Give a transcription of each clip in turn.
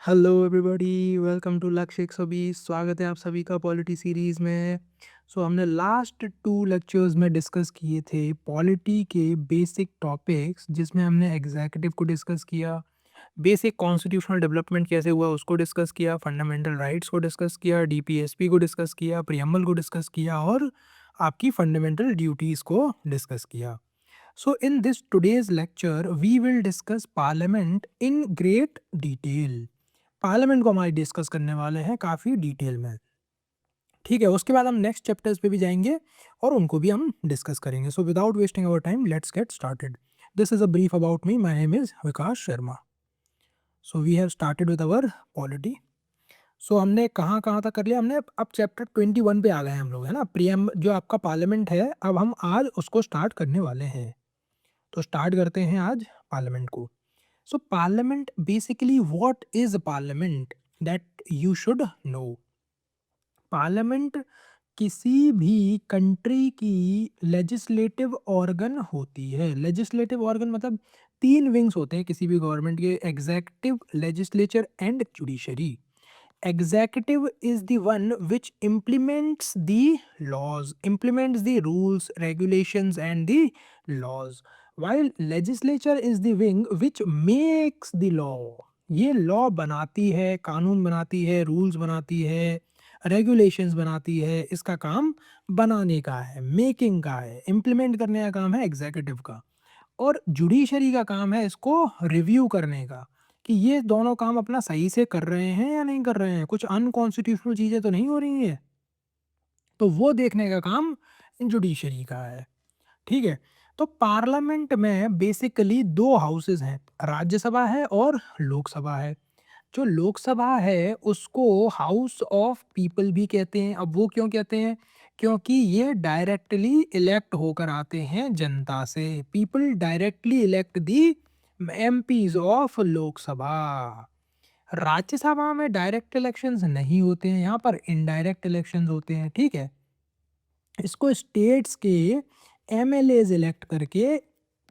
Hello everybody, welcome to लक्ष्य 120। स्वागत है आप सभी का पॉलिटी सीरीज़ में। हमने लास्ट 2 लेक्चर्स में डिस्कस किए थे पॉलिटी के बेसिक टॉपिक्स, जिसमें हमने एग्जीक्यूटिव को डिस्कस किया, बेसिक कॉन्स्टिट्यूशनल डेवलपमेंट कैसे हुआ उसको डिस्कस किया, फंडामेंटल राइट्स को डिस्कस किया, डीपीएसपी को डिस्कस किया, प्रियम्बल को डिस्कस किया और आपकी फंडामेंटल ड्यूटीज़ को डिस्कस किया। In this today's lecture, we will discuss Parliament in great detail. Parliament को हमारी डिस्कस करने वाले हैं काफ़ी डिटेल में। ठीक है, उसके बाद हम नेक्स्ट चैप्टर्स पे भी जाएंगे और उनको भी हम डिस्कस करेंगे। So without wasting our time, let's get started. This is a brief about me. My name is Vikas Sharma. So we have started with our polity. हमने कहाँ कहाँ तक कर लिया, हमने अब चैप्टर 21 पे आ गए हैं हम लोग, है ना। प्रियम जो आपका पार्लियामेंट है, अब हम आज उसको स्टार्ट करने वाले हैं। तो स्टार्ट करते हैं आज पार्लियामेंट को। Parliament basically, what is parliament, that you should know. Parliament किसी भी कंट्री की लेजिस्लेटिव ऑर्गन होती है। लेजिस्लेटिव ऑर्गन मतलब 3 विंग्स होते हैं किसी भी गवर्नमेंट के: executive, legislature and judiciary. Executive is the one which implements the laws, implements the rules, regulations, and the laws. While legislature is the wing which makes the law. ये law बनाती है, कानून बनाती है, rules बनाती है, regulations बनाती है। इसका काम बनाने का है, making का है, implement करने का काम है executive का। और जुडिशरी का काम है इसको रिव्यू करने का, कि ये दोनों काम अपना सही से कर रहे हैं या नहीं कर रहे हैं, कुछ अनकॉन्स्टिट्यूशनल चीज़ें तो नहीं हो रही हैं। तो वो देखने का काम जुडिशरी का है। ठीक है। तो पार्लियामेंट में बेसिकली 2 हाउसेस हैं, राज्यसभा है और लोकसभा है। जो लोकसभा है उसको हाउस ऑफ पीपल भी कहते हैं। अब वो क्यों कहते हैं? क्योंकि ये डायरेक्टली इलेक्ट होकर आते हैं जनता से। People directly elect the MPs of Lok Sabha. Rajya Sabha में डायरेक्ट इलेक्शंस नहीं होते हैं, यहाँ पर इनडायरेक्ट इलेक्शंस होते हैं। ठीक है। इसको स्टेट्स के एमएलएज इलेक्ट करके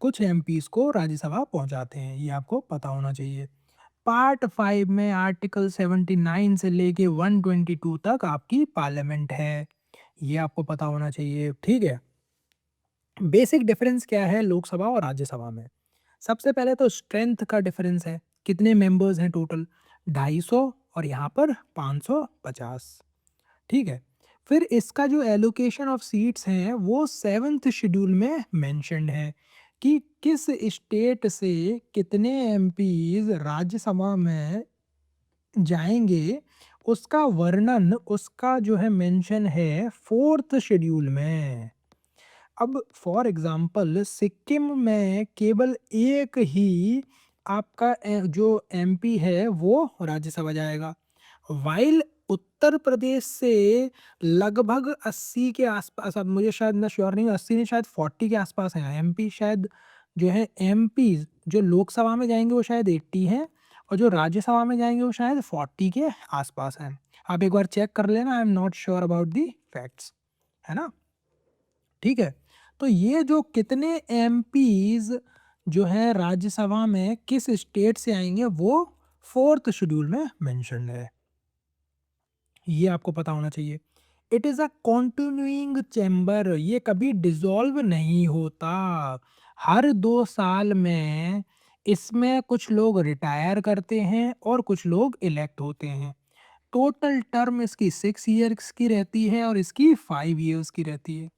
कुछ एमपीज को राज्यसभा पहुंचाते हैं, ये आपको पता होना चाहिए। पार्ट 5 में आर्टिकल 79 से लेके 122 तक आपकी पार्लियामेंट है, ये आपको पता होना चाहिए। ठीक है। बेसिक डिफरेंस क्या है लोकसभा और राज्यसभा में? सबसे पहले तो स्ट्रेंथ का डिफरेंस है, कितने मेंबर्स हैं टोटल, 250 और यहाँ पर 550। ठीक है। फिर इसका जो एलोकेशन ऑफ सीट्स हैं वो 7th शेड्यूल में मेंशन्ड है, कि किस स्टेट से कितने एमपीज राज्यसभा में जाएंगे, उसका वर्णन, उसका जो है मेंशन है 4th शेड्यूल में। अब फॉर एग्जांपल सिक्किम में केवल एक ही आपका जो एमपी है वो राज्यसभा जाएगा। वाइल उत्तर प्रदेश से लगभग 80 के आसपास, अब मुझे शायद मैं श्योर नहीं हूँ, 80 नहीं शायद 40 के आसपास हैं एमपी। शायद जो है एमपी जो लोकसभा में जाएंगे वो शायद 80 हैं, और जो राज्यसभा में जाएंगे वो शायद 40 के आसपास हैं। आप एक बार चेक कर लेना, I am not sure about the facts, है ना। ठीक है। तो ये जो कितने एमपीज जो है राज्यसभा में किस स्टेट से आएंगे वो 4th शेड्यूल में मेंशन है, ये आपको पता होना चाहिए। It is a continuing chamber, ये कभी डिसॉल्व नहीं होता। हर 2 साल में इसमें कुछ लोग रिटायर करते हैं और कुछ लोग इलेक्ट होते हैं। टोटल टर्म इसकी 6 ईयर्स की रहती है और इसकी 5 ईयर्स की रहती है,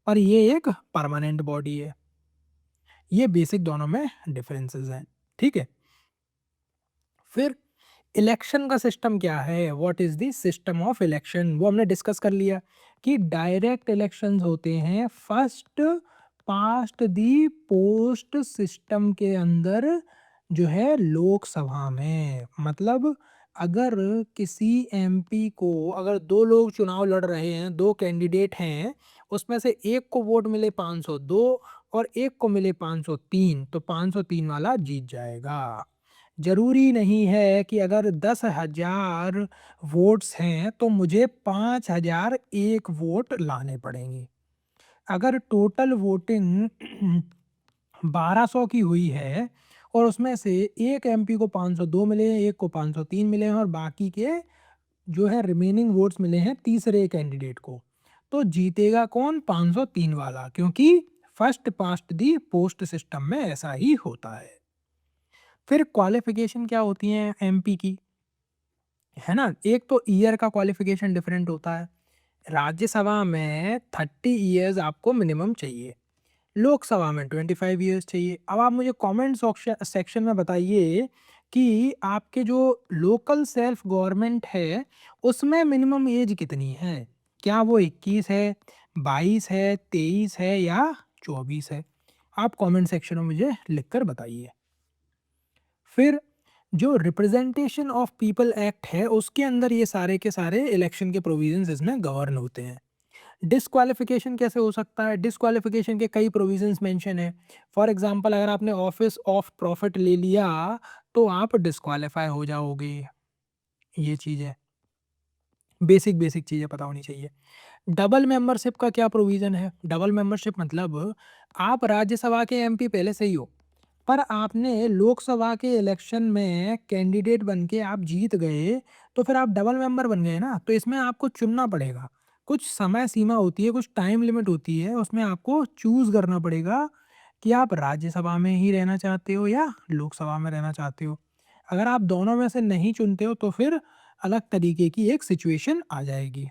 और ये एक परमानेंट बॉडी है। ये बेसिक दोनों में डिफरेंसेस हैं। ठीक है। फिर इलेक्शन का सिस्टम क्या है, what is the system of election, वो हमने डिस्कस कर लिया कि डायरेक्ट इलेक्शंस होते हैं फर्स्ट पास्ट दी पोस्ट सिस्टम के अंदर, जो है लोकसभा में। मतलब अगर किसी एमपी को, अगर 2 लोग चुनाव लड़ रहे हैं, 2 कैंडिडेट हैं, उसमें से एक को वोट मिले 502 और एक को मिले 503, तो 503 वाला जीत जाएगा। जरूरी नहीं है कि अगर 10,000 वोट्स हैं तो मुझे 5,001 वोट लाने पड़ेंगे। अगर टोटल वोटिंग 1200 की हुई है और उसमें से एक एमपी को 502 मिले हैं, एक को 503 मिले हैं और बाकी के जो है रिमेनिंग वोट्स मिले हैं तीसरे कैंडिडेट को। तो जीतेगा कौन? 503 वाला, क्योंकि फर्स्ट पास्ट दी पोस्ट सिस्टम में ऐसा ही होता है। फिर क्वालिफिकेशन क्या होती है एमपी की, है ना? एक तो ईयर का क्वालिफिकेशन डिफरेंट होता है। राज्यसभा में 30 ईयर्स आपको मिनिमम चाहिए, लोकसभा में 25 ईयर्स चाहिए। अब आप मुझे कमेंट सेक्शन में बताइए कि आपके जो लोकल सेल्फ गवर्नमेंट है उसमें मिनिमम एज कितनी है? क्या वो 21 है, 22 है, 23 है या 24 है? आप कमेंट सेक्शन में मुझे लिखकर बताइए। फिर जो रिप्रेजेंटेशन ऑफ पीपल एक्ट है उसके अंदर ये सारे के सारे इलेक्शन के प्रोविजंस इसमें गवर्न होते हैं। डिस्क्वालिफिकेशन कैसे हो सकता है? डिस्क्वालिफिकेशन के कई प्रोविजंस मेंशन है। फॉर एग्जांपल अगर आपने ऑफिस ऑफ प्रॉफिट ले लिया तो आप डिस्क्वालीफाई हो जाओगे। ये चीज़ है, बेसिक बेसिक चीज़ें पता होनी चाहिए। डबल मेंबरशिप का क्या प्रोविज़न है? डबल मेंबरशिप मतलब आप राज्यसभा के एमपी पहले से ही हो, पर आपने लोकसभा के इलेक्शन में कैंडिडेट बन के आप जीत गए, तो फिर आप डबल मेंबर बन गए ना, तो इसमें आपको चुनना पड़ेगा। कुछ समय सीमा होती है, कुछ टाइम लिमिट होती है, उसमें आपको चूज़ करना पड़ेगा कि आप राज्यसभा में ही रहना चाहते हो या लोकसभा में रहना चाहते हो। अगर आप दोनों में से नहीं चुनते हो, तो फिर अलग तरीके की एक सिचुएशन आ जाएगी।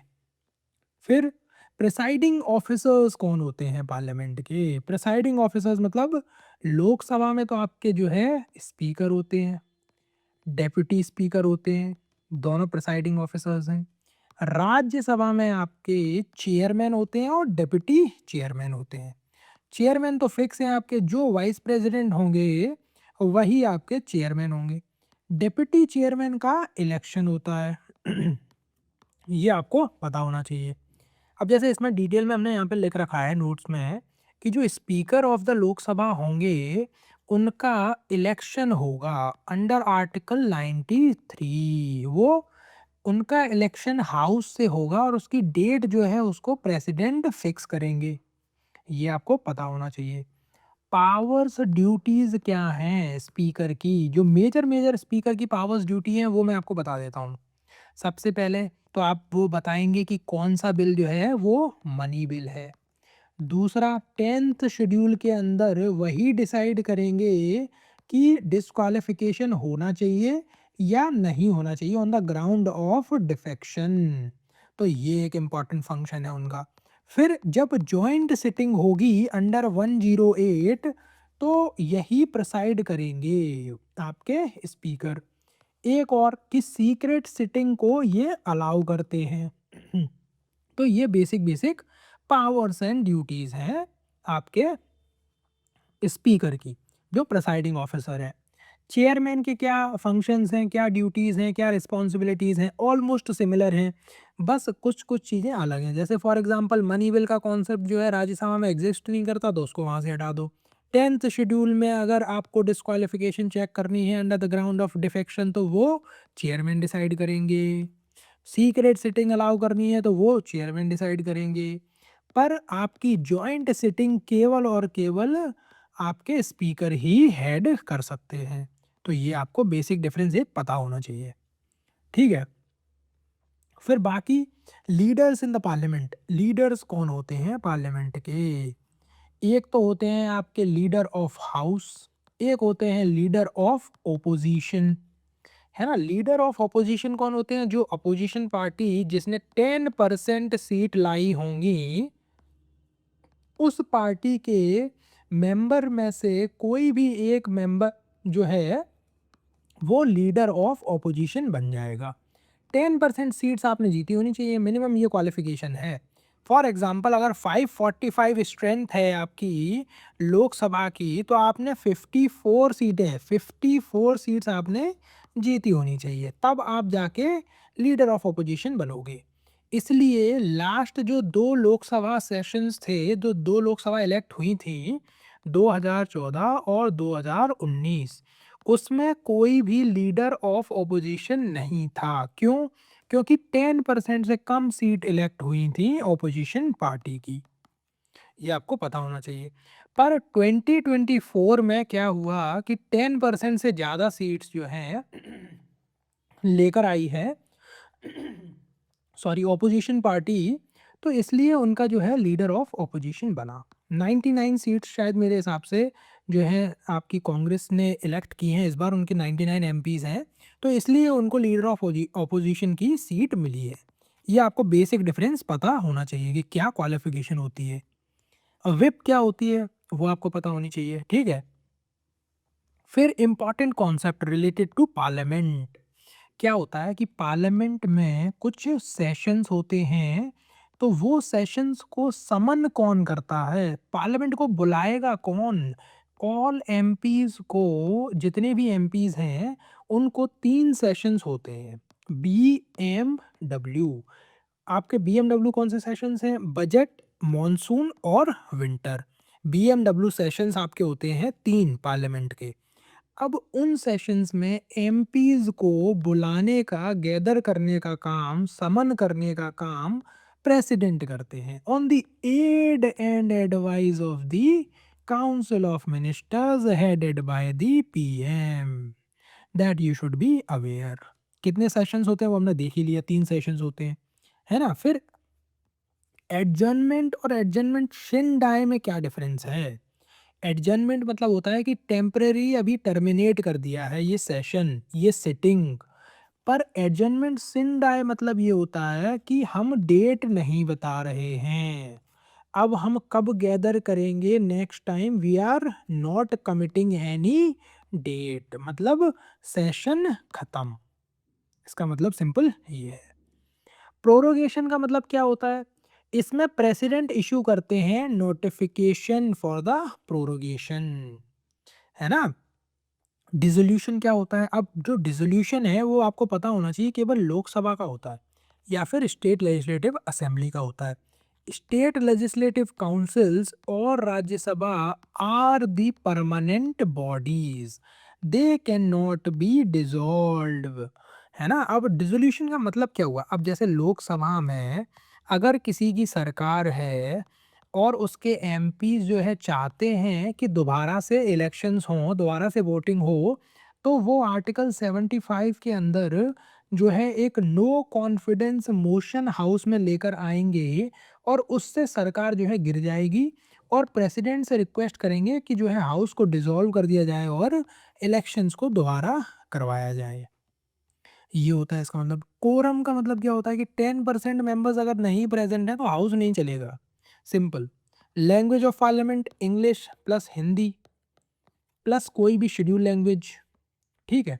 फिर प्रिसाइडिंग ऑफिसर्स कौन होते हैं पार्लियामेंट के? प्रिसाइडिंग ऑफिसर्स मतलब लोकसभा में तो आपके जो है स्पीकर होते हैं, डेप्यूटी स्पीकर होते हैं, दोनों प्रिसाइडिंग ऑफिसर्स हैं। राज्यसभा में आपके चेयरमैन होते हैं और डेप्यूटी चेयरमैन होते हैं। चेयरमैन तो फिक्स है आपके, जो वाइस प्रेसिडेंट होंगे वही आपके चेयरमैन होंगे। डेप्यूटी चेयरमैन का इलेक्शन होता है। ये आपको पता होना चाहिए। अब जैसे इसमें डिटेल में हमने यहाँ पे लिख रखा है नोट्स में कि जो स्पीकर ऑफ द लोकसभा होंगे उनका इलेक्शन होगा अंडर आर्टिकल 93। वो उनका इलेक्शन हाउस से होगा और उसकी डेट जो है उसको प्रेसिडेंट फिक्स करेंगे। ये आपको पता होना चाहिए। पावर्स ड्यूटीज क्या हैं स्पीकर की? जो मेजर मेजर स्पीकर की पावर्स ड्यूटी हैं वो मैं आपको बता देता हूँ। सबसे पहले तो आप वो बताएंगे कि कौन सा बिल जो है वो मनी बिल है। दूसरा, 10th शेड्यूल के अंदर वही डिसाइड करेंगे कि डिस्क्वालिफिकेशन होना चाहिए या नहीं होना चाहिए on the ground of defection. तो ये एक इम्पॉर्टेंट फंक्शन है उनका। फिर जब जॉइंट सिटिंग होगी अंडर 108 तो यही प्रिसाइड करेंगे आपके स्पीकर। एक और कि सीक्रेट सिटिंग को ये अलाउ करते हैं। तो ये basic basic powers and duties हैं आपके स्पीकर की, जो प्रिसाइडिंग ऑफिसर है। चेयरमैन के क्या फंक्शंस हैं, क्या ड्यूटीज़ हैं, क्या रिस्पॉन्सिबिलिटीज़ हैं, ऑलमोस्ट सिमिलर हैं, बस कुछ कुछ चीज़ें अलग हैं। जैसे फॉर एग्जांपल मनी बिल का कॉन्सेप्ट जो है राज्यसभा में एग्जिस्ट नहीं करता, तो उसको वहाँ से हटा दो। 10th शेड्यूल में अगर आपको डिस्क्वालिफिकेशन चेक करनी है under the ground of defection तो वो चेयरमैन डिसाइड करेंगे। सीक्रेट सिटिंग अलाउ करनी है तो वो चेयरमैन डिसाइड करेंगे। पर आपकी जॉइंट सिटिंग केवल और केवल आपके स्पीकर ही हेड कर सकते हैं। तो ये आपको बेसिक डिफरेंस एक पता होना चाहिए, ठीक है? फिर बाकी leaders in the parliament, leaders कौन होते हैं पार्लियामेंट के? एक तो होते हैं आपके लीडर ऑफ हाउस, एक होते हैं लीडर ऑफ ओपोजिशन, है ना? लीडर ऑफ अपोजिशन कौन होते हैं? जो अपोजिशन पार्टी जिसने 10% सीट लाई होंगी, उस पार्टी के मेंबर में से कोई भी एक मेंबर जो है वो लीडर ऑफ ऑपोजिशन बन जाएगा। 10% सीट्स आपने जीती होनी चाहिए, मिनिमम ये क्वालिफिकेशन है। फॉर एग्जांपल अगर 545 स्ट्रेंथ है आपकी लोकसभा की, तो आपने 54 सीटें, 54 सीट्स आपने जीती होनी चाहिए, तब आप जाके लीडर ऑफ ऑपोजिशन बनोगे। इसलिए लास्ट जो 2 लोकसभा सेशंस थे, जो 2 लोकसभा इलेक्ट हुई थी, 2014 और 2019, उसमें कोई भी लीडर ऑफ ऑपोजिशन नहीं था। क्यों? क्योंकि 10% से कम सीट इलेक्ट हुई थी ऑपोजिशन पार्टी की। ये आपको पता होना चाहिए। पर 2024 में क्या हुआ कि 10% से ज़्यादा सीट्स जो हैं लेकर आई है सॉरी ऑपोजिशन पार्टी, तो इसलिए उनका जो है लीडर ऑफ ऑपोजिशन बना। 99 सीट्स शायद मेरे हिसाब से जो है आपकी कांग्रेस ने इलेक्ट की हैं, इस बार उनके 99 एमपीज़ हैं, तो इसलिए उनको लीडर ऑफ ऑपोजिशन की सीट मिली है। ये आपको बेसिक डिफरेंस पता होना चाहिए कि क्या क्वालिफिकेशन होती है। व्हिप क्या होती है वो आपको पता होनी चाहिए, ठीक है। फिर important concept related to parliament, क्या होता है कि पार्लियामेंट में कुछ सेशंस होते हैं, तो वो सेशंस को समन कौन करता है, पार्लियामेंट को बुलाएगा कौन। ऑल एमपीज को, जितने भी एमपीज हैं उनको 3 सेशंस होते हैं, BMW। आपके BMW कौन से सेशंस हैं, बजट, मॉनसून और विंटर। BMW सेशंस आपके होते हैं 3 पार्लियामेंट के। अब उन सेशंस में एमपीज को बुलाने का, गैदर करने का काम, समन करने का काम प्रेसिडेंट करते हैं on the aid and advice of the council of ministers headed by the PM, that you should be aware. कितने सेशंस होते हैं वो हमने देख ही लिया, 3 सेशंस होते हैं, है ना। फिर एडजर्नमेंट और एडजर्नमेंट शिन डाई में क्या डिफरेंस है। एडजर्नमेंट मतलब होता है कि टेम्परेरी अभी टर्मिनेट कर दिया है ये सेशन, ये सिटिंग। पर एडजर्नमेंट सिन डाई मतलब ये होता है कि हम डेट नहीं बता रहे हैं, अब हम कब गैदर करेंगे next time, we are not committing any date, मतलब सेशन खत्म। इसका मतलब सिंपल ये है। प्रोरोगेशन का मतलब क्या होता है, इसमें प्रेसिडेंट इशू करते हैं नोटिफिकेशन फॉर द प्रोरोगेशन, है ना। डिसोल्यूशन क्या होता है, अब जो डिसोल्यूशन है वो आपको पता होना चाहिए केवल लोकसभा का होता है या फिर स्टेट लेजिस्लेटिव असेंबली का होता है। स्टेट लेजिस्लेटिव काउंसिल्स और Rajya Sabha are the permanent bodies, they can not be dissolve, है ना। अब डिसोल्यूशन का मतलब क्या हुआ, अब जैसे लोकसभा में अगर किसी की सरकार है और उसके एमपीज़ जो है चाहते हैं कि दोबारा से इलेक्शंस हों, दोबारा से वोटिंग हो, तो वो आर्टिकल 75 के अंदर जो है एक नो कॉन्फिडेंस मोशन हाउस में लेकर आएँगे और उससे सरकार जो है गिर जाएगी और प्रेसिडेंट से रिक्वेस्ट करेंगे कि जो है हाउस को डिसॉल्व कर दिया जाए और इलेक्शंस को दोबारा करवाया जाए। ये होता है इसका मतलब। कोरम का मतलब क्या होता है कि 10% मेंबर्स अगर नहीं प्रेजेंट हैं तो हाउस नहीं चलेगा, simple. Language of parliament English plus Hindi plus कोई भी शेड्यूल लैंग्वेज, ठीक है।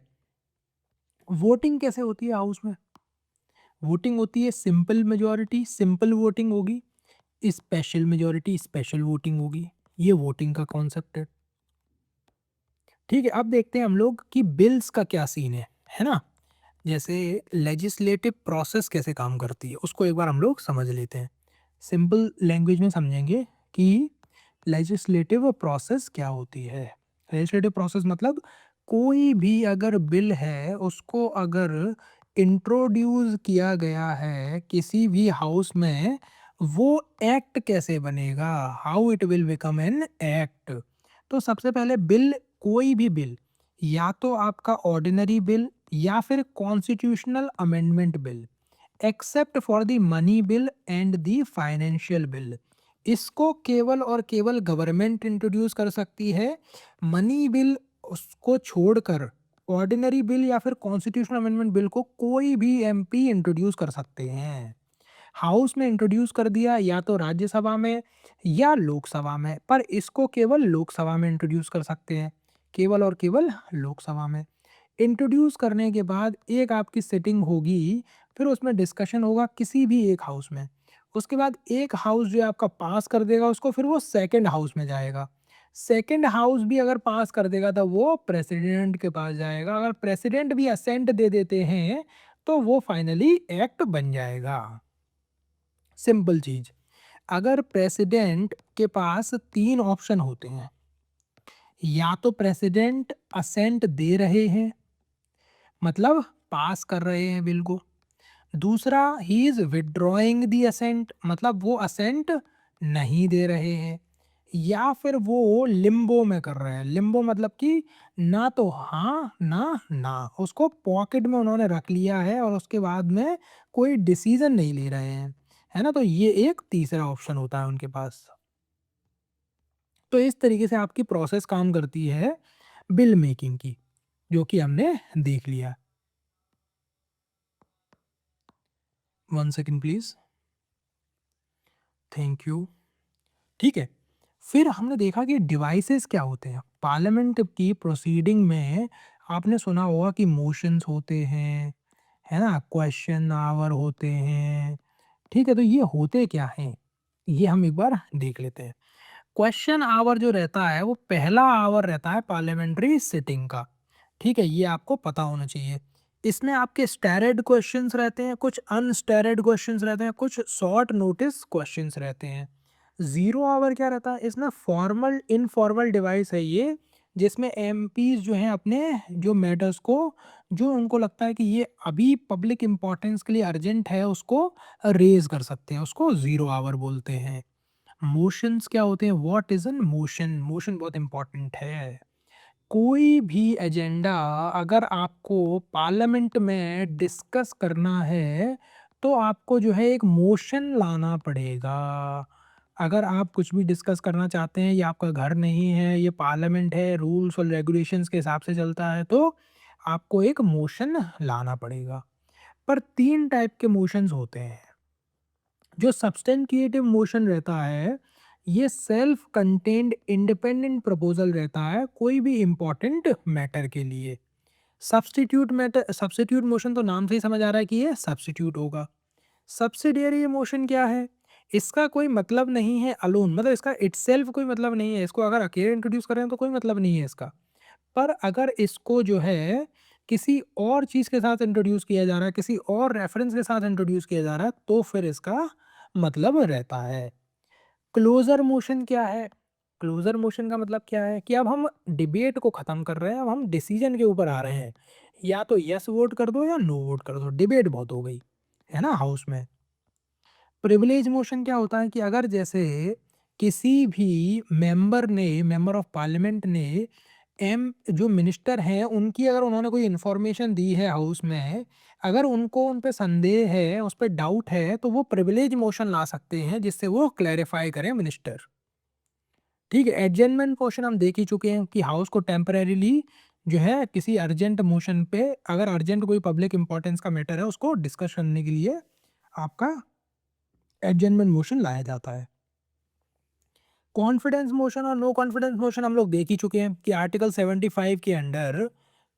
वोटिंग कैसे होती है हाउस में, वोटिंग होती है सिंपल मेजॉरिटी सिंपल वोटिंग होगी, स्पेशल मेजॉरिटी स्पेशल वोटिंग होगी। ये वोटिंग का कॉन्सेप्ट है, ठीक है। अब देखते हैं हम लोग कि बिल्स का क्या सीन है ना। जैसे लेजिस्लेटिव प्रोसेस कैसे काम करती है उसको एक बार हम लोग समझ लेते हैं, सिंपल लैंग्वेज में समझेंगे कि लेजिस्लेटिव प्रोसेस क्या होती है। लेजिस्लेटिव प्रोसेस मतलब कोई भी अगर बिल है उसको अगर इंट्रोड्यूस किया गया है किसी भी हाउस में, वो एक्ट कैसे बनेगा, how it will become an act. तो सबसे पहले बिल, कोई भी बिल या तो आपका ऑर्डिनरी बिल या फिर constitutional amendment bill, except for the money bill and the financial bill, इसको केवल और केवल गवर्नमेंट इंट्रोड्यूस कर सकती है। मनी बिल उसको छोड़कर ऑर्डिनरी बिल या फिर कॉन्स्टिट्यूशनल अमेंडमेंट बिल को कोई भी एमपी इंट्रोड्यूस कर सकते हैं। हाउस में इंट्रोड्यूस कर दिया या तो राज्यसभा में या लोकसभा में, पर इसको केवल लोकसभा में इंट्रोड्यूस कर सकते हैं, केवल और केवल लोकसभा में। इंट्रोड्यूस करने के बाद एक आपकी सिटिंग होगी, फिर उसमें डिस्कशन होगा किसी भी एक हाउस में, उसके बाद एक हाउस जो है आपका पास कर देगा उसको, फिर वो सेकंड हाउस में जाएगा, सेकंड हाउस भी अगर पास कर देगा तो वो प्रेसिडेंट के पास जाएगा, अगर प्रेसिडेंट भी असेंट दे देते हैं तो वो फाइनली एक्ट बन जाएगा। सिंपल चीज, अगर प्रेसिडेंट के पास 3 ऑप्शन होते हैं, या तो प्रेसिडेंट असेंट दे रहे हैं मतलब पास कर रहे हैं बिल को, दूसरा ही इज विड्रॉइंग दी असेंट मतलब वो असेंट नहीं दे रहे हैं, या फिर वो लिम्बो में कर रहे हैं। लिम्बो मतलब कि ना तो हाँ, ना ना। उसको पॉकेट में उन्होंने रख लिया है और उसके बाद में कोई डिसीज़न नहीं ले रहे हैं। है ना? तो ये एक तीसरा ऑप्शन होता है उनके पास। तो इस तरीके से आपकी प्रोसेस काम करती है बिल मेकिंग की, जो कि हमने देख लिया। 1 सेकंड प्लीज़। Thank you. ठीक है। फिर हमने देखा कि डिवाइसेस क्या होते हैं। पार्लियामेंट की प्रोसीडिंग में आपने सुना होगा कि मोशंस होते हैं, है ना? क्वेश्चन आवर होते हैं, ठीक है? तो ये होते क्या हैं? ये हम एक बार देख लेते हैं। क्वेश्चन आवर जो रहता है वो पहला आवर रहता है पार्लियामेंट्री सिटिंग का, ठीक है? ये आपको पता होना चाहिए। इसमें आपके स्टैंडर्ड क्वेश्चंस रहते हैं, कुछ अनस्टैंडर्ड क्वेश्चंस रहते हैं, कुछ शॉर्ट नोटिस क्वेश्चंस रहते हैं। ज़ीरो आवर क्या रहता है? इसमें फॉर्मल इनफॉर्मल डिवाइस है ये, जिसमें एमपीज़ जो हैं अपने जो मैटर्स को, जो उनको लगता है कि ये अभी पब्लिक इम्पोर्टेंस के लिए अर्जेंट है, उसको रेज़ कर सकते हैं, उसको ज़ीरो आवर बोलते हैं। मोशंस क्या होते हैं? What is an motion? Motion बहुत इम्पोर्टेंट है। कोई भी एजेंडा अगर आपको पार्लियामेंट में डिस्कस करना है, तो आपको जो है एक मोशन लाना पड़ेगा। अगर आप कुछ भी डिस्कस करना चाहते हैं, ये आपका घर नहीं है, ये पार्लियामेंट है, रूल्स और रेगुलेशंस के हिसाब से चलता है, तो आपको एक मोशन लाना पड़ेगा। पर 3 टाइप के मोशंस होते हैं। जो सब्सटेंटिएटिव मोशन रहता है, ये सेल्फ कंटेन्ड इंडिपेंडेंट प्रपोज़ल रहता है कोई भी इम्पोर्टेंट मैटर के लिए। सब्स्टिट्यूट मोशन तो नाम से ही समझ आ रहा है कि ये सब्स्टिट्यूट होगा। सब्सिडियरी मोशन क्या है? इसका कोई मतलब नहीं है अलोन, मतलब इसका इटसेल्फ कोई मतलब नहीं है। इसको अगर अकेले इंट्रोड्यूस कर रहे हैं तो कोई मतलब नहीं है इसका। पर अगर इसको जो है किसी और चीज़ के साथ इंट्रोड्यूस किया जा रहा है, किसी और रेफरेंस के साथ इंट्रोड्यूस किया जा रहा है, तो फिर इसका मतलब रहता है। क्लोज़र मोशन क्या है? क्लोज़र मोशन का मतलब क्या है कि अब हम डिबेट को ख़त्म कर रहे हैं, अब हम डिसीज़न के ऊपर आ रहे हैं। या तो येस वोट कर दो या नो वोट कर दो, डिबेट बहुत हो गई, है ना हाउस में। प्रिविलेज मोशन क्या होता है कि अगर जैसे किसी भी मेंबर ऑफ पार्लियामेंट ने एम जो मिनिस्टर हैं उनकी अगर उन्होंने कोई इन्फॉर्मेशन दी है हाउस में, अगर उनको उन पे संदेह है, उस पे डाउट है, तो वो प्रिविलेज मोशन ला सकते हैं जिससे वो क्लैरिफाई करें मिनिस्टर। ठीक है, एडजर्नमेंट मोशन हम देख ही चुके हैं कि हाउस को टेम्परेरीली जो है किसी अर्जेंट मोशन पे, अगर अर्जेंट कोई पब्लिक इंपॉर्टेंस का मैटर है उसको डिस्कस करने के लिए आपका एडजर्नमेंट मोशन लाया जाता है। कॉन्फिडेंस मोशन और नो कॉन्फिडेंस मोशन हम लोग देख ही चुके हैं कि आर्टिकल 75 के अंडर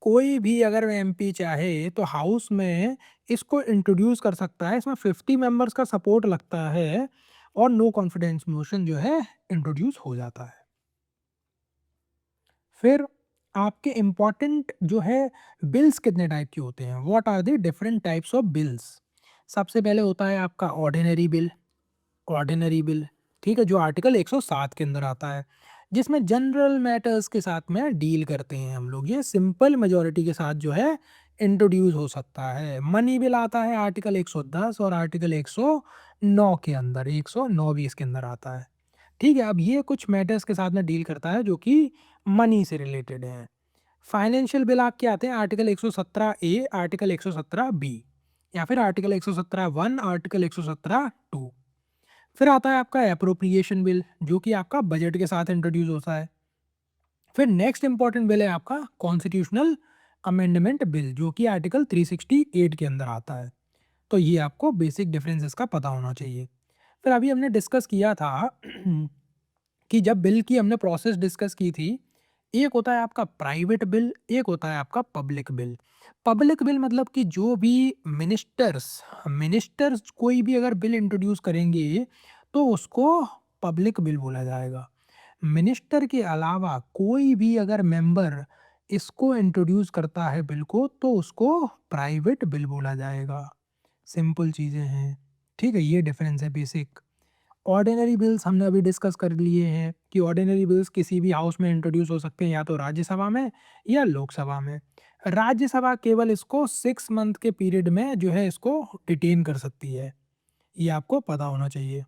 कोई भी अगर एमपी चाहे तो हाउस में इसको इंट्रोड्यूस कर सकता है। इसमें 50 मेंबर्स का सपोर्ट लगता है और नो कॉन्फिडेंस मोशन जो है इंट्रोड्यूस हो जाता है। फिर आपके इम्पोर्टेंट जो है बिल्स कितने टाइप के होते हैं? What are the different types of bills? सबसे पहले होता है आपका ऑर्डिनरी बिल। ऑर्डिनरी बिल, ठीक है, जो आर्टिकल 107 के अंदर आता है, जिसमें जनरल मैटर्स के साथ में डील करते हैं हम लोग। ये सिंपल मेजॉरिटी के साथ जो है इंट्रोड्यूस हो सकता है। मनी बिल आता है आर्टिकल 110 और आर्टिकल 109 के अंदर, 109 भी इसके अंदर आता है। ठीक है, अब ये कुछ मैटर्स के साथ में डील करता है जो कि मनी से रिलेटेड हैं। फाइनेंशियल बिल आपके आते हैं आर्टिकल 117 ए, आर्टिकल 117 बी, या फिर आर्टिकल 117 1, आर्टिकल 117 2। फिर आता है आपका एप्रोप्रिएशन बिल, जो कि आपका बजट के साथ इंट्रोड्यूस होता है। फिर नेक्स्ट इंपॉर्टेंट बिल है आपका कॉन्स्टिट्यूशनल अमेंडमेंट बिल, जो कि आर्टिकल 368 के अंदर आता है। तो ये आपको बेसिक डिफरेंसेस का पता होना चाहिए। फिर अभी हमने डिस्कस किया था कि जब बिल की हमने प्रोसेस डिस्कस की थी, एक होता है आपका प्राइवेट बिल, एक होता है आपका पब्लिक बिल। पब्लिक बिल मतलब कि जो भी मिनिस्टर्स मिनिस्टर्स कोई भी अगर बिल इंट्रोड्यूस करेंगे, तो उसको पब्लिक बिल बोला जाएगा। मिनिस्टर के अलावा कोई भी अगर मेंबर इसको इंट्रोड्यूस करता है बिल को, तो उसको प्राइवेट बिल बोला जाएगा। सिंपल चीज़ें हैं, ठीक है? ये डिफरेंस है बेसिक। ऑर्डिनरी बिल्स हमने अभी डिस्कस कर लिए हैं कि ऑर्डिनरी बिल्स किसी भी हाउस में इंट्रोड्यूस हो सकते हैं, या तो राज्यसभा में या लोकसभा में। राज्यसभा केवल इसको 6 मंथ के पीरियड में जो है इसको डिटेन कर सकती है, ये आपको पता होना चाहिए।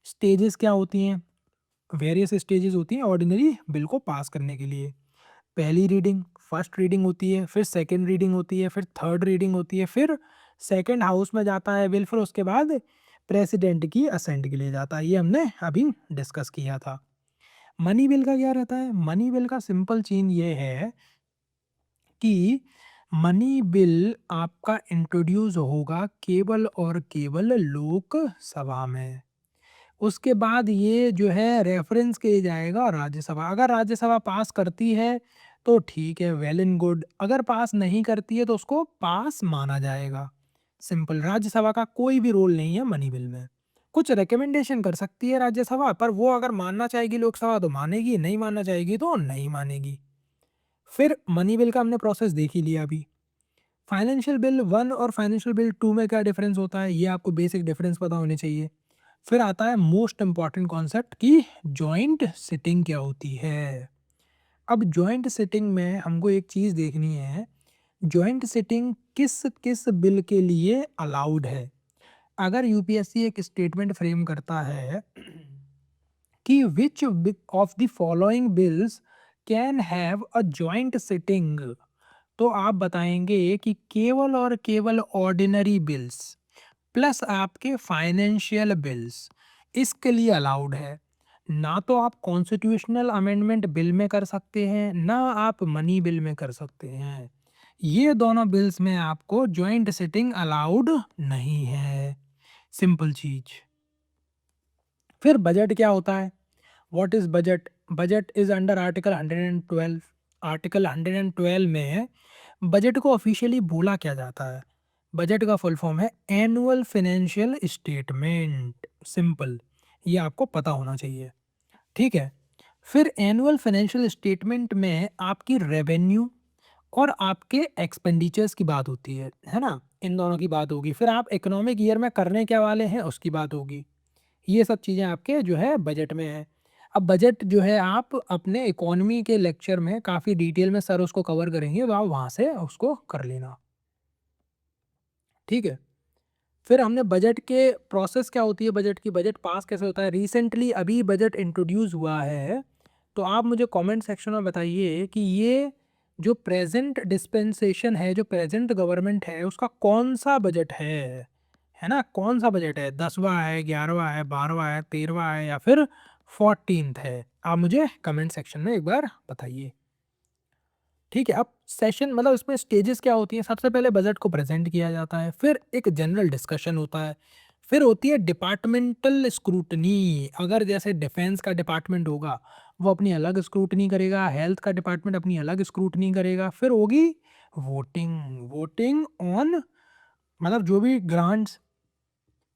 स्टेजेस क्या होती हैं? वेरियस स्टेजेस होती हैं ऑर्डिनरी बिल को पास करने के लिए। पहली रीडिंग, फर्स्ट रीडिंग होती है, फिर सेकंड रीडिंग होती है, फिर थर्ड रीडिंग होती है, फिर सेकंड हाउस में जाता है बिल, फिर उसके बाद प्रेसिडेंट की असेंट के लिए जाता है। ये हमने अभी डिस्कस किया था। मनी बिल का क्या रहता है? मनी बिल का सिंपल चीज़ ये है कि मनी बिल आपका इंट्रोड्यूस होगा केवल और केवल लोकसभा में। उसके बाद ये जो है रेफरेंस के लिए जाएगा राज्यसभा। अगर राज्यसभा पास करती है तो ठीक है, वेल एंड गुड। अगर पास नहीं करती है तो उसको पास माना जाएगा। सिंपल, राज्यसभा का कोई भी रोल नहीं है मनी बिल में। कुछ रिकमेंडेशन कर सकती है राज्यसभा, पर वो अगर मानना चाहेगी लोकसभा तो मानेगी, नहीं मानना चाहेगी तो नहीं मानेगी। फिर मनी बिल का हमने प्रोसेस देख ही लिया अभी। फाइनेंशियल बिल 1 और फाइनेंशियल बिल 2 में क्या डिफरेंस होता है, ये आपको बेसिक डिफरेंस पता होने चाहिए। फिर आता है मोस्ट इम्पॉर्टेंट कॉन्सेप्ट कि जॉइंट सिटिंग क्या होती है। अब जॉइंट सिटिंग में हमको एक चीज़ देखनी है, जॉइंट सिटिंग किस किस बिल के लिए अलाउड है। अगर यूपीएससी एक स्टेटमेंट फ्रेम करता है कि which of the following bills can have a joint sitting, तो आप बताएंगे कि केवल और केवल ऑर्डिनरी बिल्स प्लस आपके फाइनेंशियल बिल्स इसके लिए अलाउड है। ना तो आप कॉन्स्टिट्यूशनल अमेंडमेंट बिल में कर सकते हैं, ना आप मनी बिल में कर सकते हैं। ये दोनों बिल्स में आपको जॉइंट सिटिंग अलाउड नहीं है। सिंपल चीज। फिर बजट क्या होता है? What is budget? Budget is under article 112। Article 112 में बजट को ऑफिशियली बोला क्या जाता है? बजट का फुल फॉर्म है एनुअल फाइनेंशियल स्टेटमेंट। सिंपल, ये आपको पता होना चाहिए। ठीक है। फिर एनुअल फाइनेंशियल स्टेटमेंट में आपकी रेवेन्यू और आपके एक्सपेंडिचर्स की बात होती है ना? इन दोनों की बात होगी। फिर आप इकोनॉमिक ईयर में करने क्या वाले हैं उसकी बात होगी। ये सब चीज़ें आपके जो है बजट में है। अब बजट जो है आप अपने इकोनॉमी के लेक्चर में काफ़ी डिटेल में सर उसको कवर करेंगे, तो आप वहाँ से उसको कर लेना। ठीक है। फिर हमने बजट के प्रोसेस क्या होती है, बजट की, बजट पास कैसे होता है। रिसेंटली अभी बजट इंट्रोड्यूस हुआ है, तो आप मुझे कमेंट सेक्शन में बताइए कि ये जो प्रेजेंट डिस्पेंसेशन है, जो प्रेजेंट गवर्नमेंट है, उसका कौन सा बजट है ना? कौन सा बजट है? 10वां है, 11वां है, 12वां है, 13वां है, या फिर 14th है? आप मुझे कमेंट सेक्शन में एक बार बताइए। ठीक है। अब सेशन मतलब इसमें स्टेजेस क्या होती हैं? सबसे पहले बजट को प्रेजेंट किया जाता है, फिर एक जनरल डिस्कशन होता है, फिर होती है डिपार्टमेंटल स्क्रूटनी। अगर जैसे डिफेंस का डिपार्टमेंट होगा, वो अपनी अलग स्क्रूटनी करेगा, हेल्थ का डिपार्टमेंट अपनी अलग स्क्रूटनी करेगा। फिर होगी वोटिंग। वोटिंग ऑन मतलब जो भी ग्रांट्स,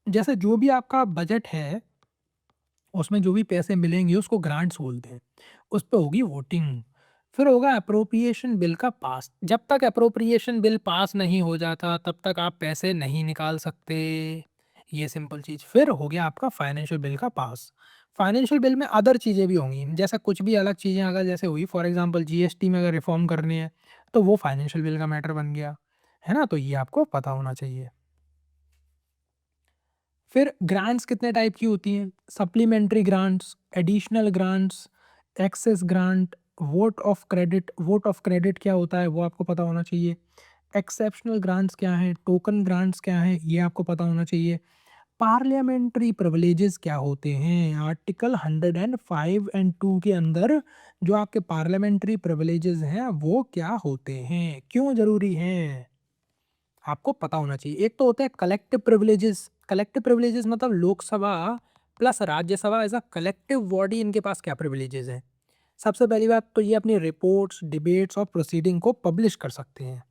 जैसे जो भी आपका बजट है उसमें जो भी पैसे मिलेंगे उसको ग्रांट्स बोलते हैं, उस पे होगी वोटिंग। फिर होगा अप्रोप्रिएशन बिल का पास। जब तक अप्रोप्रिएशन बिल पास नहीं हो जाता तब तक आप पैसे नहीं निकाल सकते। ये सिंपल चीज़। फिर हो गया आपका फाइनेंशियल बिल का पास। फाइनेंशियल बिल में अदर चीज़ें भी होंगी, जैसे कुछ भी अलग चीज़ें अगर जैसे हुई, फॉर एग्जांपल जीएसटी में अगर रिफॉर्म करनी है तो वो फाइनेंशियल बिल का मैटर बन गया, है ना? तो ये आपको पता होना चाहिए। फिर ग्रांट्स कितने टाइप की होती हैं? Supplementary grants, additional grants, excess grant, vote of credit. Vote of credit क्या होता है वो आपको पता होना चाहिए। एक्सेप्शनल ग्रांट्स क्या हैं, टोकन ग्रांट्स क्या हैं, ये आपको पता होना चाहिए। पार्लियामेंट्री प्रिविलेजेस क्या होते हैं? आर्टिकल 105 एंड 2 के अंदर जो आपके पार्लियामेंट्री प्रिविलेजेस हैं वो क्या होते हैं, क्यों ज़रूरी हैं, आपको पता होना चाहिए। एक तो होता है कलेक्टिव प्रिविलेजेस। कलेक्टिव प्रिविलेजेस मतलब Lok Sabha plus Rajya Sabha as a collective body, इनके पास क्या प्रिविलेजेस हैं। सबसे पहली बात तो ये अपनी रिपोर्ट्स, डिबेट्स और प्रोसीडिंग को पब्लिश कर सकते हैं,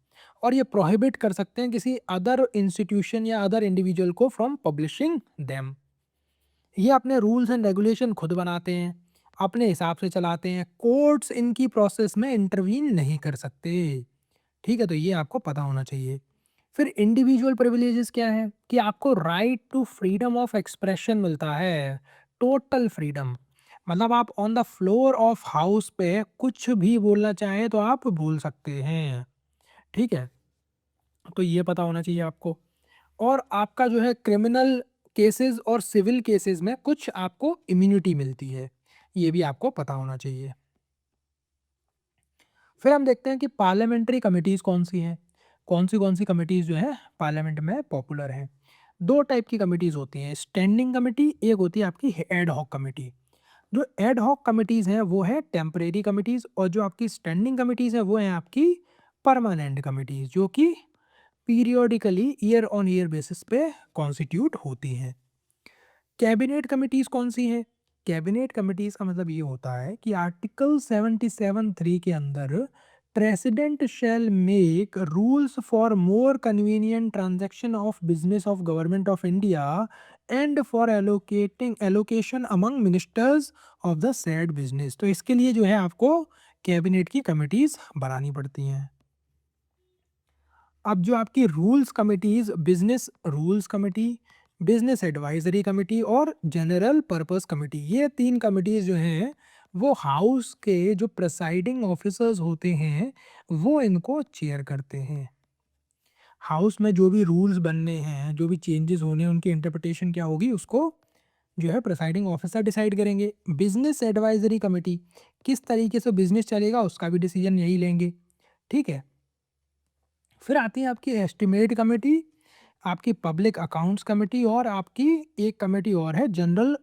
और ये प्रोहिबिट कर सकते हैं किसी अदर इंस्टीट्यूशन या अदर इंडिविजुअल को फ्रॉम पब्लिशिंग देम। ये अपने रूल्स एंड रेगुलेशन खुद बनाते हैं, अपने हिसाब से चलाते हैं। कोर्ट्स इनकी प्रोसेस में इंटरवीन नहीं कर सकते। ठीक है, तो ये आपको पता होना चाहिए। फिर इंडिविजुअल प्रिविलेजेस क्या है कि आपको right to freedom of expression मिलता है, टोटल फ्रीडम। मतलब आप on the floor of house पे कुछ भी बोलना चाहें तो आप बोल सकते हैं। ठीक है, तो ये पता होना चाहिए आपको। और आपका जो है क्रिमिनल केसेस और सिविल केसेस में कुछ आपको इम्यूनिटी मिलती है। ये भी आपको पता होना चाहिए। फिर हम देखते हैं कि पार्लियामेंट्री कमिटीज़ कौन-सी हैं? कौन-सी कमिटीज़ जो हैं पार्लियामेंट में पॉपुलर हैं? 2 टाइप की कमिटीज़ होती हैं, स्टैंडिंग कमिटी, एक होती है आपकी एड हॉक कमिटी। जो एड हॉक कमिटीज़ हैं वो है टेम्परेरी कमिटीज़, और जो आपकी स्टैंडिंग कमिटीज़ हैं वो हैं आपकी परमानेंट कमिटीज़, जो कि periodically year on year basis पे कॉन्स्टिट्यूट होती हैं। कैबिनेट कमिटीज़ कौन-सी हैं? कैबिनेट कमिटीज़ का मतलब ये होता है कि आर्टिकल 77(3) के अंदर president shell make rules for more convenient transaction of business of government of India and for allocation among ministers of the said business. तो इसके लिए जो है आपको कैबिनेट की कमिटीज़ बनानी पड़ती हैं। अब जो आपकी rules committees, business rules committee, business advisory committee और जनरल पर्पस कमिटी, ये 3 कमिटीज़ जो हैं, वो हाउस के जो प्रिसाइडिंग ऑफ़िसर्स होते हैं, वो इनको चेयर करते हैं। हाउस में जो भी रूल्स बनने हैं, जो भी चेंजेज़ होने हैं, उनकी इंटरप्रिटेशन क्या होगी, उसको जो है प्रिसाइडिंग ऑफ़िसर डिसाइड करेंगे। बिज़नेस एडवाइज़री कमिटी, किस तरीके से बिज़नेस चलेगा, उसका भी डिसीज़न यही लेंगे। ठीक है? फिर आती है आपकी एस्टिमेट कमिटी, आपकी पब्लिक अकाउंट्स कमिटी, और आपकी एक कमिटी और है general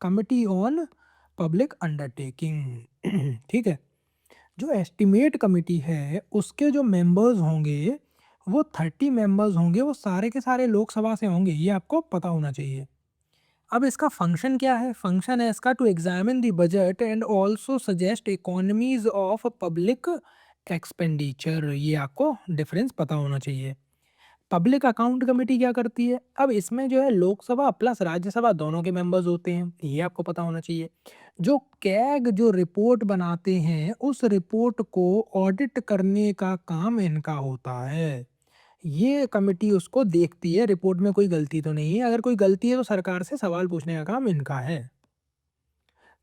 committee on public undertaking. ठीक है? जो एस्टिमेट कमिटी है उसके जो मेंबर्स होंगे वो 30 मेंबर्स होंगे, वो सारे के सारे लोकसभा से होंगे, ये आपको पता होना चाहिए। अब इसका फंक्शन क्या है? फंक्शन है इसका to examine the budget and also suggest economies of public expenditure, ये आपको डिफरेंस पता होना चाहिए। पब्लिक अकाउंट कमेटी क्या करती है? अब इसमें जो है लोकसभा प्लस राज्यसभा दोनों के मेंबर्स होते हैं, ये आपको पता होना चाहिए। जो कैग जो रिपोर्ट बनाते हैं, उस रिपोर्ट को ऑडिट करने का काम इनका होता है। ये कमेटी उसको देखती है, रिपोर्ट में कोई गलती तो नहीं है, अगर कोई गलती है तो सरकार से सवाल पूछने का काम इनका है।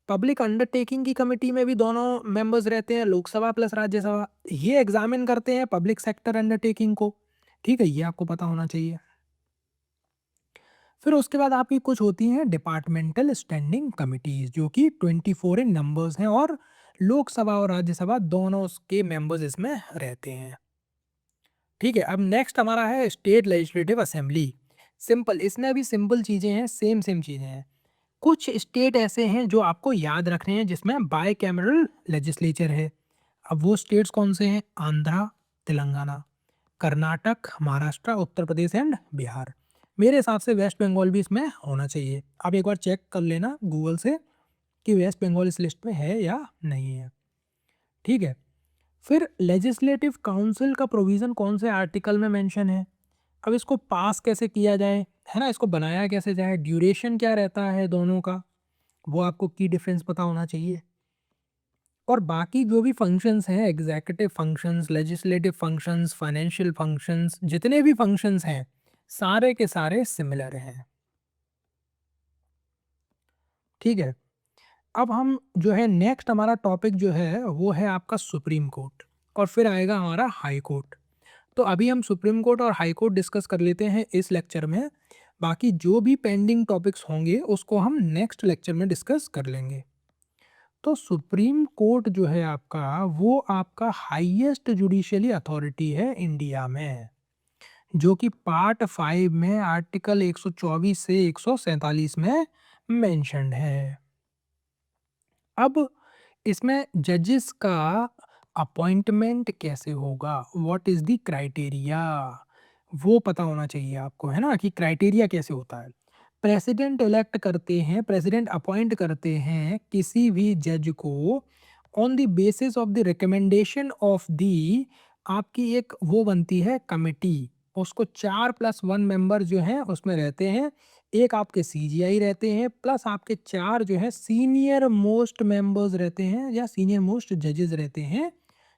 पब्लिक अंडरटेकिंग की कमेटी में भी दोनों मेंबर्स रहते हैं, लोकसभा प्लस राज्यसभा। ये एग्जामिन करते हैं पब्लिक सेक्टर अंडरटेकिंग को। ठीक है, ये आपको पता होना चाहिए। फिर उसके बाद आपकी कुछ होती हैं डिपार्टमेंटल स्टैंडिंग कमिटीज, जो कि 24 इन नंबर्स हैं, और लोकसभा और राज्यसभा दोनों के मेंबर्स इसमें रहते हैं। ठीक है, अब नेक्स्ट हमारा है स्टेट लेजिस्लेटिव असेंबली। सिंपल, इसमें भी सिंपल चीज़ें हैं, सेम सेम चीज़ें हैं। कुछ स्टेट ऐसे हैं जो आपको याद रखने हैं जिसमें बाई कैमरल लेजिस्लेचर है। अब वो स्टेट्स कौन से हैं? आंध्रा, तेलंगाना, कर्नाटक, महाराष्ट्र, उत्तर प्रदेश एंड बिहार। मेरे हिसाब से वेस्ट बंगाल भी इसमें होना चाहिए। आप एक बार चेक कर लेना गूगल से कि वेस्ट बंगाल इस लिस्ट में है या नहीं है। ठीक है। फिर लेजिस्लेटिव काउंसिल का प्रोविज़न कौन से आर्टिकल में मेंशन है? अब इसको पास कैसे किया जाए, है ना? इसको बनाया कैसे जाए, ड्यूरेशन क्या रहता है दोनों का, वो आपको की डिफरेंस पता होना चाहिए। और बाकी जो भी फंक्शंस हैं, executive functions, legislative functions, financial functions, जितने भी फंक्शंस हैं, सारे के सारे सिमिलर हैं। ठीक है? अब हम जो है नेक्स्ट हमारा टॉपिक जो है वो है आपका सुप्रीम कोर्ट, और फिर आएगा हमारा हाई कोर्ट। तो अभी हम सुप्रीम कोर्ट और हाई कोर्ट डिस्कस कर लेते हैं इस लेक्चर में। बाकी जो भी पेंडिंग टॉपिक्स होंगे उसको हम नेक्स्ट लेक्चर में डिस्कस कर लेंगे। तो सुप्रीम कोर्ट जो है आपका, वो आपका हाईएस्ट जुडिशियली अथॉरिटी है इंडिया में, जो कि पार्ट 5 में आर्टिकल 124 से 147 में मेंशन्ड है। अब इसमें जजेस का अपॉइंटमेंट कैसे होगा, व्हाट इज़ द क्राइटेरिया, वो पता होना चाहिए आपको, है ना? कि क्राइटेरिया कैसे होता है। प्रेसिडेंट इलेक्ट करते हैं, प्रेसिडेंट अपॉइंट करते हैं किसी भी जज को on the basis of the recommendation of the, आपकी एक वो बनती है कमिटी, उसको 4+1 मेंबर जो हैं उसमें रहते हैं। एक आपके सीजीआई रहते हैं, प्लस आपके 4 जो है सीनियर मोस्ट मेंबर्स रहते हैं या सीनियर मोस्ट जजेस रहते हैं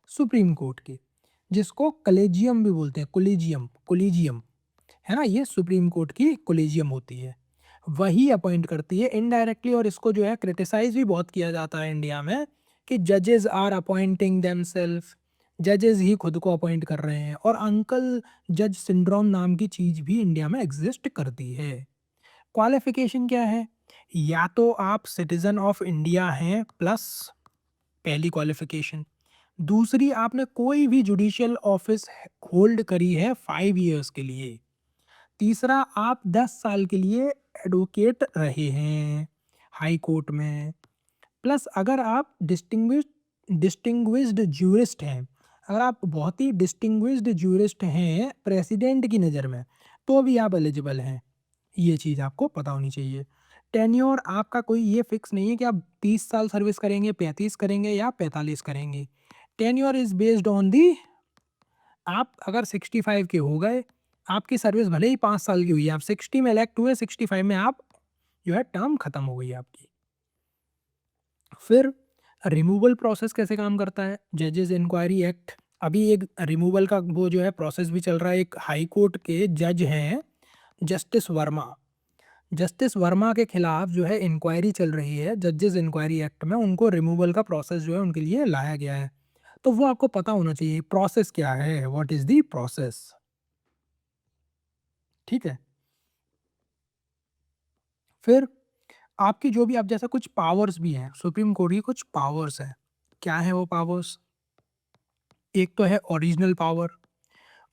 सुप्रीम कोर्ट के, जिसको कलेजियम भी बोलते हैं, कोलिजियम कोलिजियम, है ना? ये सुप्रीम कोर्ट की कोलिजियम होती है, वही अपॉइंट करती है इनडायरेक्टली। और इसको जो है क्रिटिसाइज भी बहुत किया जाता है इंडिया में कि जजेस आर अपॉइंटिंग देमसेल्फ, जजेस ही खुद को अपॉइंट कर रहे हैं, और अंकल जज सिंड्रोम नाम की चीज़ भी इंडिया में एग्जिस्ट करती है। क्वालिफिकेशन क्या है? या तो आप सिटीजन ऑफ इंडिया हैं प्लस पहली क्वालिफिकेशन, दूसरी आपने कोई भी जुडिशियल ऑफिस होल्ड करी है 5 इयर्स के लिए, तीसरा आप 10 साल के लिए एडवोकेट रहे हैं हाई कोर्ट में, प्लस अगर आप डिस्टिंग्विश्ड ज्यूरिस्ट हैं, अगर आप बहुत ही डिस्टिंग्विश्ड ज्यूरिस्ट हैं प्रेसिडेंट की नज़र में, तो भी आप एलिजिबल हैं। ये चीज़ आपको पता होनी चाहिए। टेन्योर आपका कोई ये फिक्स नहीं है कि आप 30 साल सर्विस करेंगे, 35 करेंगे या 45 करेंगे। Tenure is based on the, आप अगर 65 के हो गए, आपकी सर्विस भले ही 5 साल की हुई है, आप 60 में इलेक्ट हुए, 65 में आप जो है टर्म खत्म हो गई आपकी। फिर रिमूवल प्रोसेस कैसे काम करता है? जजेस इंक्वायरी एक्ट, अभी एक रिमूवल का वो जो है प्रोसेस भी चल रहा है। एक हाई कोर्ट के जज हैं जस्टिस वर्मा, जस्टिस वर्मा के खिलाफ जो है इंक्वायरी चल रही है जजेस इंक्वायरी एक्ट में, उनको रिमूवल का प्रोसेस जो है उनके लिए लाया गया है। तो वो आपको पता होना चाहिए प्रोसेस क्या है, व्हाट इज दी प्रोसेस। ठीक है। फिर आपकी जो भी, आप जैसा कुछ पावर्स भी हैं, सुप्रीम कोर्ट की कुछ पावर्स हैं। क्या है वो पावर्स? एक तो है ओरिजिनल पावर।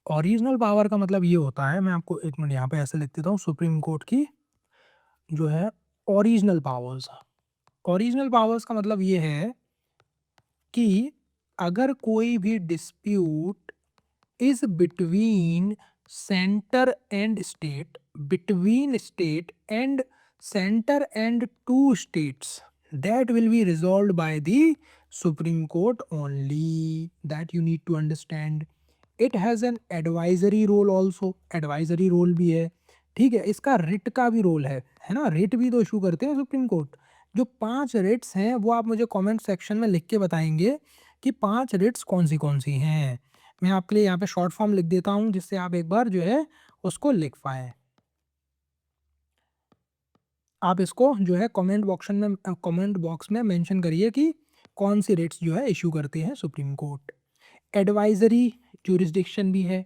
ओरिजिनल पावर का मतलब ये होता है, मैं आपको एक मिनट यहाँ पे ऐसे लिख देता हूँ, सुप्रीम कोर्ट की जो है ओरिजिनल पावर्स। ओरिजिनल पावर्स का मतलब ये है कि अगर कोई भी dispute is between centre and state, between state and centre and two states, that will be resolved by the Supreme Court only, that you need to understand. It has an advisory role also, advisory role भी है। ठीक है, इसका writ का भी role है ना, writ भी तो इशू करते हैं सुप्रीम कोर्ट। जो 5 रिट्स हैं वो आप मुझे कमेंट सेक्शन में लिख के बताएंगे कि 5 रिट्स कौन सी हैं। मैं आपके लिए यहाँ पे शॉर्ट फॉर्म लिख देता हूँ जिससे आप एक बार जो है उसको लिख पाएँ। आप इसको जो है कमेंट बॉक्स में मेंशन करिए कि कौन सी रेट्स जो है इशू करते हैं सुप्रीम कोर्ट। एडवाइजरी जुरिस्डिक्शन भी है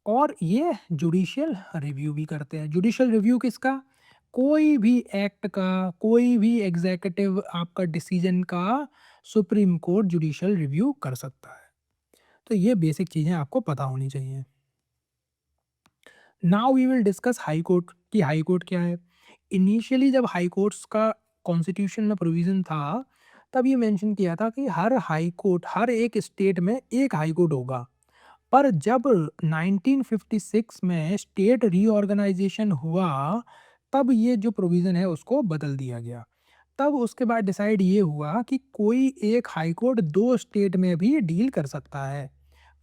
और ये जुडिशियल रिव्यू भी करते हैं। जुडिशियल रिव्यू किसका? कोई भी एक्ट का, कोई भी एग्जीक्यूटिव आपका डिसीजन का सुप्रीम कोर्ट जुडिशियल रिव्यू कर सकता है। तो ये बेसिक चीज़ें आपको पता होनी चाहिए। Now we will discuss high court कि हाई कोर्ट क्या है। इनिशियली जब हाई कोर्ट्स का कॉन्स्टिट्यूशन में प्रोविज़न था, तब ये मेंशन किया था कि हर हाई कोर्ट, हर एक स्टेट में एक हाई कोर्ट होगा। पर जब 1956 में स्टेट रीऑर्गेनाइजेशन हुआ, तब ये जो प्रोविज़न है उसको बदल दिया गया। तब उसके बाद डिसाइड ये हुआ कि कोई एक हाई कोर्ट 2 स्टेट में भी डील कर सकता है।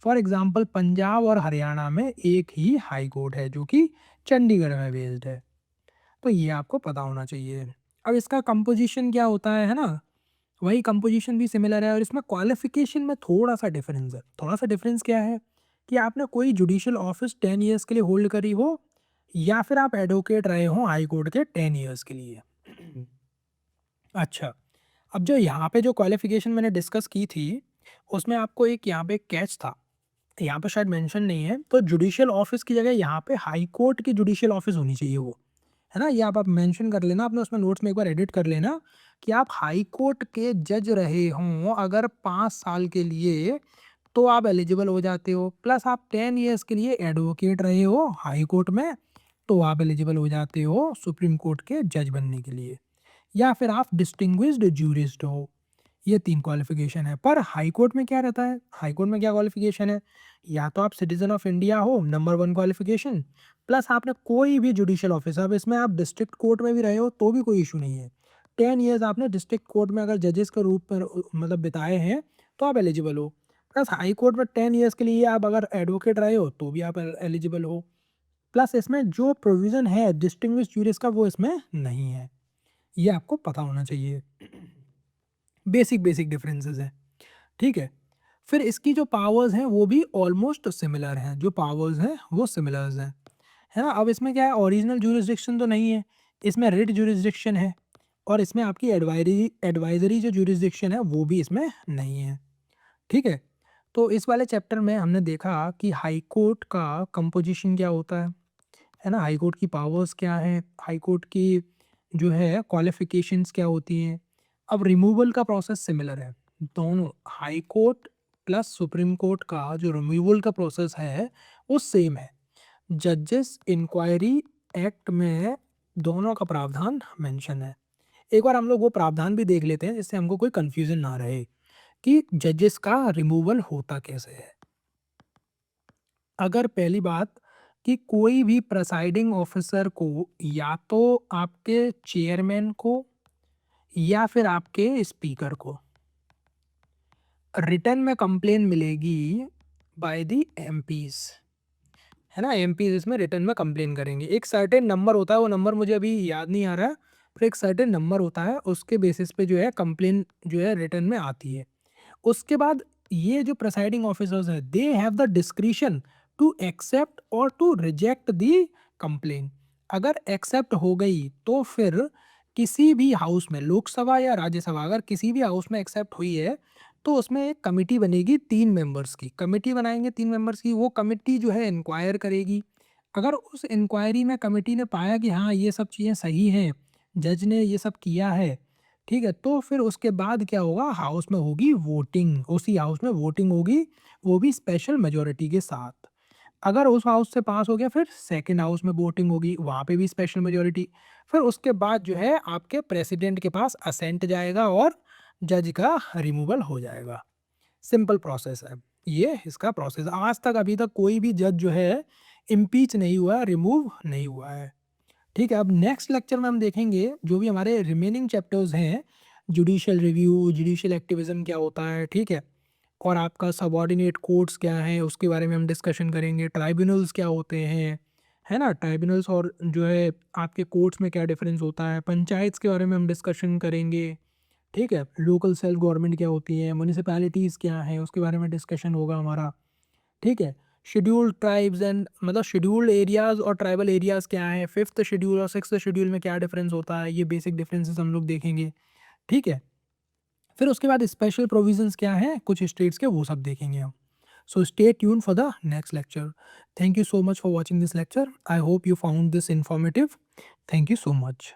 फॉर एग्ज़ाम्पल पंजाब और हरियाणा में एक ही हाई कोर्ट है जो कि चंडीगढ़ में बेस्ड है। तो ये आपको पता होना चाहिए। अब इसका कंपोज़िशन क्या होता है ना? वही कंपोज़िशन भी सिमिलर है और इसमें क्वालिफ़िकेशन में थोड़ा-सा डिफ़रेंस है। थोड़ा-सा डिफ़रेंस क्या है कि आपने कोई जुडिशियल ऑफ़िस 10 इयर्स के लिए होल्ड करी हो या फिर आप एडवोकेट रहे हो हाई कोर्ट के 10 इयर्स के लिए। अच्छा, अब जो यहाँ पे जो क्वालिफ़िकेशन मैंने डिस्कस की थी, उसमें आपको एक यहाँ पे एक कैच था। यहाँ पे शायद मेंशन नहीं है, तो जुडिशियल ऑफ़िस की जगह यहाँ पे हाई कोर्ट की जुडिशियल ऑफ़िस होनी चाहिए वो। है ना? ये आप मेंशन कर लेना अपने उसमें नोट्स में, एक बार एडिट कर लेना कि आप हाई कोर्ट के जज रहे हों अगर 5 साल के लिए, तो आप एलिजिबल हो जाते हो। प्लस आप 10 इयर्स के लिए एडवोकेट रहे हो हाई कोर्ट में, तो आप एलिजिबल हो जाते हो सुप्रीम कोर्ट के जज बनने के लिए। या फिर आप डिस्टिंग्विश्ड ज्यूरिस्ट हो। ये 3 क्वालिफ़िकेशन है। पर हाई कोर्ट में क्या रहता है? हाई कोर्ट में क्या क्वालिफ़िकेशन है? या तो आप सिटीज़न ऑफ इंडिया हो, नंबर 1 क्वालिफ़िकेशन, प्लस आपने कोई भी जुडिशियल ऑफ़िस, अब इसमें आप डिस्ट्रिक्ट कोर्ट में भी रहे हो तो भी कोई इश्यू नहीं है। 10 इयर्स आपने डिस्ट्रिक्ट कोर्ट में अगर जजेस के रूप में मतलब बिताए हैं, तो आप एलिजिबल हो। प्लस हाई कोर्ट में 10 इयर्स के लिए आप अगर एडवोकेट रहे हो, तो भी आप एलिजिबल हो। प्लस इसमें जो प्रोविज़न है डिस्टिंग्विश्ड ज्यूरिस्ट का, वो इसमें नहीं है। ये आपको पता होना चाहिए। बेसिक डिफरेंसेस हैं, ठीक है? फिर इसकी जो पावर्स हैं वो भी ऑलमोस्ट सिमिलर हैं, जो पावर्स हैं वो सिमिलर्स हैं, है ना? अब इसमें क्या है, ओरिजिनल ज्यूरिसडिक्शन तो नहीं है, इसमें रिट ज्यूरिसडिक्शन है और इसमें आपकी एडवाइजरी जो ज्यूरिसडिक्शन है वो भी इसमें नहीं है, ठीक है? तो इस वाले चैप्टर में हमने देखा कि हाई कोर्ट का कंपोजिशन क्या होता है ना? हाई कोर्ट की पावर्स क्या हैं? हाई कोर्ट की जो है क्वालिफ़िकेशंस क्या होती हैं। अब रिमूवल का प्रोसेस सिमिलर है। दोनों high court plus supreme court का जो रिमूवल का प्रोसेस है, वो सेम है। जजेस इंक्वायरी एक्ट में दोनों का प्रावधान मेंशन है। एक बार हम लोग वो प्रावधान भी देख लेते हैं जिससे हमको कोई कन्फ्यूज़न ना रहे कि जजेस का रिमूवल होता कैसे है। अगर पहली बात कि कोई भी प्रिसाइडिंग ऑफिसर को या तो आपके चेयरमैन को या फिर आपके स्पीकर को रिटर्न में कंप्लेन मिलेगी बाय द एमपीज़, है ना? एमपीज़ इसमें रिटर्न में कंप्लेन करेंगे। एक सर्टेन नंबर होता है, वो नंबर मुझे अभी याद नहीं आ रहा है, पर एक सर्टेन नंबर होता है, उसके बेसिस पे जो है कंप्लेन जो है रिटर्न में आती है। उसके बाद ये जो प्रिसाइडिंग ऑफिसर्स हैं, they have the discretion to accept और टू रिजेक्ट द कंप्लेन। अगर एक्सेप्ट हो गई तो फिर किसी भी हाउस में, लोकसभा या राज्यसभा, अगर किसी भी हाउस में एक्सेप्ट हुई है तो उसमें एक कमिटी बनेगी 3 मेंबर्स की। कमिटी बनाएँगे 3 मेंबर्स की, वो कमिटी जो है इंक्वायर करेगी। अगर उस इंक्वायरी में कमिटी ने पाया कि हाँ, ये सब चीज़ें सही हैं, जज ने ये सब किया है, ठीक है? तो फिर उसके बाद क्या होगा, हाउस में होगी वोटिंग, उसी हाउस में वोटिंग होगी, वो भी स्पेशल मेजॉरिटी के साथ। अगर उस हाउस से पास हो गया फिर सेकंड हाउस में वोटिंग होगी, वहाँ पे भी स्पेशल मेजॉरिटी। फिर उसके बाद जो है आपके प्रेसिडेंट के पास असेंट जाएगा और जज का रिमूवल हो जाएगा। सिंपल प्रोसेस है। ये इसका प्रोसेस, आज तक अभी तक कोई भी जज जो है इम्पीच नहीं हुआ, रिमूव नहीं हुआ है। ठीक है, अब नेक्स्ट लेक्चर में हम देखेंगे जो भी हमारे रिमेनिंग चैप्टर्स हैं, जुडिशियल रिव्यू, जुडिशियल एक्टिविज़्म क्या होता है, ठीक है? और आपका सबऑर्डिनेट कोर्ट्स क्या हैं, उसके बारे में हम डिस्कशन करेंगे। ट्राइब्यूनल्स क्या होते हैं, है ना? ट्राइब्यूनल्स और जो है आपके कोर्ट्स में क्या डिफ़रेंस होता है। पंचायत्स के बारे में हम डिस्कशन करेंगे, ठीक है? लोकल सेल्फ गवर्नमेंट क्या होती है, म्युनिसिपैलिटीज़ क्या हैं, उसके बारे में डिस्कशन होगा हमारा, ठीक है? शेड्यूल्ड ट्राइब्स एंड मतलब शेड्यूल्ड एरियाज़ और ट्राइबल एरियाज़ क्या हैं, 5th शेड्यूल और 6th शेड्यूल में क्या डिफ़रेंस होता है, ये बेसिक डिफ़रेंसेस हम लोग देखेंगे, ठीक है? फिर उसके बाद स्पेशल प्रोविज़न्स क्या हैं, कुछ स्टेट्स के, वो सब देखेंगे हम। So stay tuned for the next lecture. Thank you so much for watching this lecture. I hope you found this informative. Thank you so much.